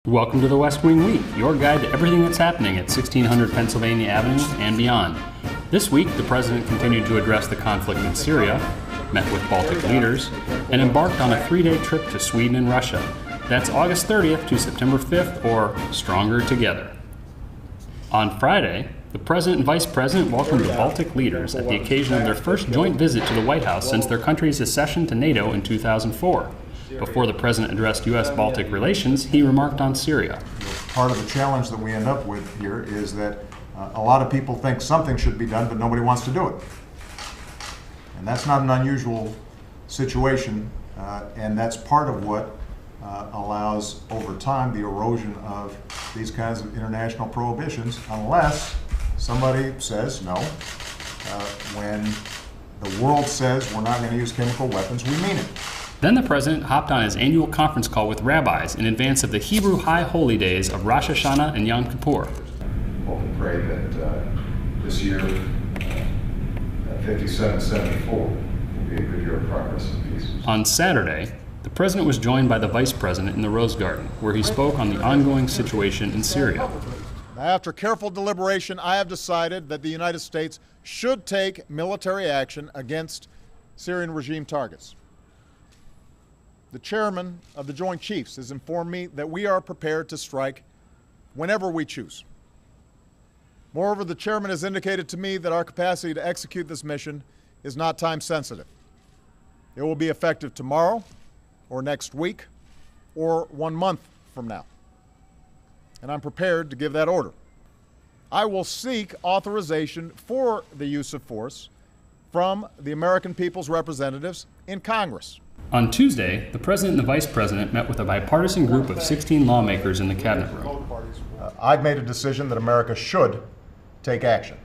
Welcome to the West Wing Week, your guide to everything that's happening at 1600 Pennsylvania Avenue and beyond. This week, the President continued to address the conflict in Syria, met with Baltic leaders, and embarked on a 3-day trip to Sweden and Russia. That's August 30th to September 5th, or Stronger Together. On Friday, the President and Vice President welcomed the Baltic leaders at the occasion of their first joint visit to the White House since their country's accession to NATO in 2004. Before the President addressed U.S.-Baltic relations, he remarked on Syria. Part of the challenge that we end up with here is that a lot of people think something should be done, but nobody wants to do it. And that's not an unusual situation, and that's part of what allows, over time, the erosion of these kinds of international prohibitions, unless somebody says no. When the world says we're not going to use chemical weapons, we mean it. Then the President hopped on his annual conference call with rabbis in advance of the Hebrew High Holy Days of Rosh Hashanah and Yom Kippur. Hope and pray that this year, 5774, will be a good year of progress and peace. On Saturday, the President was joined by the Vice President in the Rose Garden, where he spoke on the ongoing situation in Syria. After careful deliberation, I have decided that the United States should take military action against Syrian regime targets. The chairman of the Joint Chiefs has informed me that we are prepared to strike whenever we choose. Moreover, the chairman has indicated to me that our capacity to execute this mission is not time sensitive. It will be effective tomorrow, or next week, or 1 month from now. And I'm prepared to give that order. I will seek authorization for the use of force from the American people's representatives in Congress. On Tuesday, the President and the Vice President met with a bipartisan group of 16 lawmakers in the Cabinet room. I've made a decision that America should take action,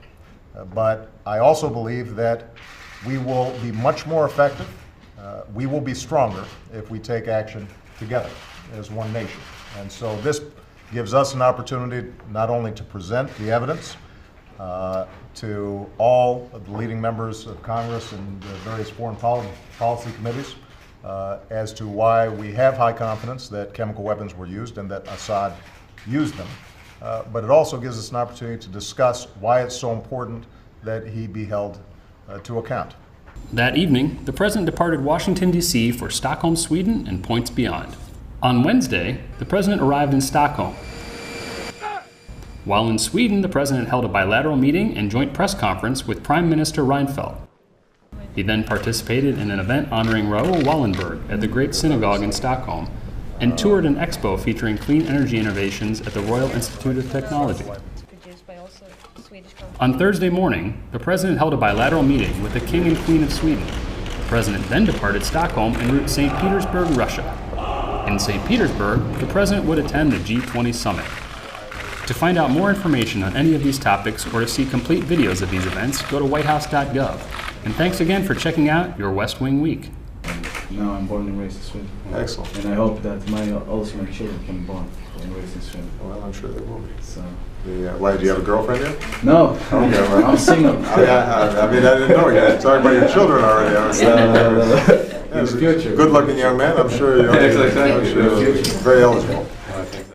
but I also believe that we will be much more effective, we will be stronger if we take action together as one nation. And so this gives us an opportunity not only to present the evidence to all of the leading members of Congress and the various foreign policy committees as to why we have high confidence that chemical weapons were used and that Assad used them. But it also gives us an opportunity to discuss why it's so important that he be held to account. That evening, the President departed Washington, D.C. for Stockholm, Sweden, and points beyond. On Wednesday, the President arrived in Stockholm. While in Sweden, the President held a bilateral meeting and joint press conference with Prime Minister Reinfeldt. He then participated in an event honoring Raoul Wallenberg at the Great Synagogue in Stockholm and toured an expo featuring clean energy innovations at the Royal Institute of Technology. On Thursday morning, the President held a bilateral meeting with the King and Queen of Sweden. The President then departed Stockholm en route to St. Petersburg, Russia. In St. Petersburg, the President would attend the G20 summit. To find out more information on any of these topics or to see complete videos of these events, go to whitehouse.gov. And thanks again for checking out your West Wing Week. Now I'm born and raised in Sweden. Excellent. And I hope that also my children can be born and raised in Sweden. Well, I'm sure they will be. So. Why, do you have a girlfriend yet? No, Okay, well, I'm single. I mean, I didn't know you. Talking about your children already. I was, His future. Good-looking young man. I'm sure you're very eligible.